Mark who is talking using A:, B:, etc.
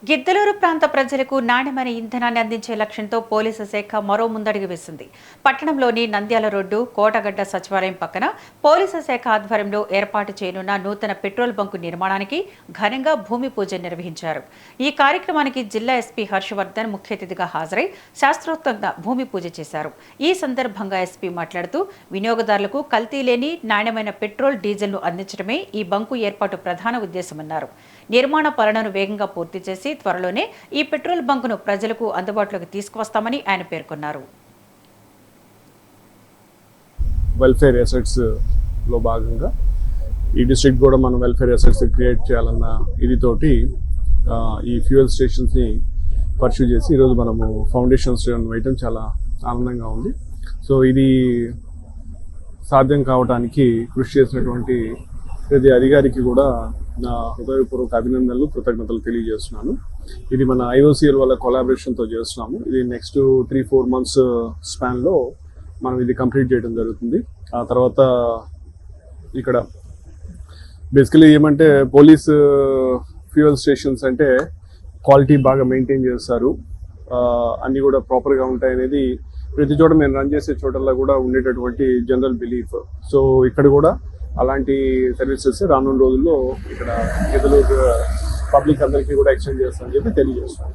A: గిద్దలూరు ప్రాంత ప్రజలకు నాణ్యమైన ఇంధనాన్ని అందించే లక్ష్యంతో పోలీసు శాఖ మరో ముందడుగు వేసింది. పట్టణంలోని నంద్యాల రోడ్డు కోటగడ్డ సచివాలయం పక్కన పోలీసు శాఖ ఆధ్వర్యంలో ఏర్పాటు చేయనున్న నూతన పెట్రోల్ బంకు నిర్మాణానికి ఘనంగా భూమి పూజ నిర్వహించారు. ఈ కార్యక్రమానికి జిల్లా ఎస్పీ హర్షవర్ధన్ ముఖ్య అతిథిగా హాజరై శాస్త్రోక్తంగా భూమి పూజ చేశారు. ఈ సందర్భంగా ఎస్పీ మాట్లాడుతూ వినియోగదారులకు కల్తీ లేని నాణ్యమైన పెట్రోల్, డీజిల్ను అందించడమే ఈ బంకు ఏర్పాటు ప్రధాన ఉద్దేశమన్నారు. నిర్మాణ పనులను వేగంగా పూర్తి చేసి త్వరలోనే ఈ పెట్రోల్ బంకును ప్రజలకు అందుబాటులోకి తీసుకువస్తామని ఆయన పేర్కొన్నారు.
B: వెల్ఫేర్ అసెట్స్ లో భాగంగా ఈ డిస్ట్రిక్ట్ కూడా మనం వెల్ఫేర్ అసెట్స్ క్రియేట్ చేయాలన్న ఇదితోటి ఈ ఫ్యూయల్ స్టేషన్స్ ని పర్స్యూ చేసి ఈరోజు మనము ఫౌండేషన్స్ వేయటం చాలా ఆనందంగా ఉంది. సో ఇది సాధ్యం కావడానికి కృషి చేసినటువంటి ప్రతి అధికారికి కూడా నా హృదయపూర్వక అభినందనలు, కృతజ్ఞతలు తెలియజేస్తున్నాను. ఇది మన ఐఓసిఎల్ వాళ్ళ కొలాబరేషన్తో చేస్తున్నాము. ఇది నెక్స్ట్ 3-4 మంత్స్ స్పాన్లో మనం ఇది కంప్లీట్ చేయడం జరుగుతుంది. ఆ తర్వాత ఇక్కడ బేసికలీ ఏమంటే పోలీస్ ఫ్యూయల్ స్టేషన్స్ అంటే క్వాలిటీ బాగా మెయింటైన్ చేస్తారు, అన్నీ కూడా ప్రాపర్గా ఉంటాయి అనేది ప్రతి చోట మేము రన్ చేసే చోటల్లో కూడా ఉండేటటువంటి జనరల్ బిలీఫ్. సో ఇక్కడ కూడా అలాంటి సర్వీసెస్ రానున్న రోజుల్లో ఇక్కడ గిద్దలూరు పబ్లిక్ అందరికీ కూడా ఎక్స్టెండ్ చేస్తామని చెప్పి తెలియజేస్తాం.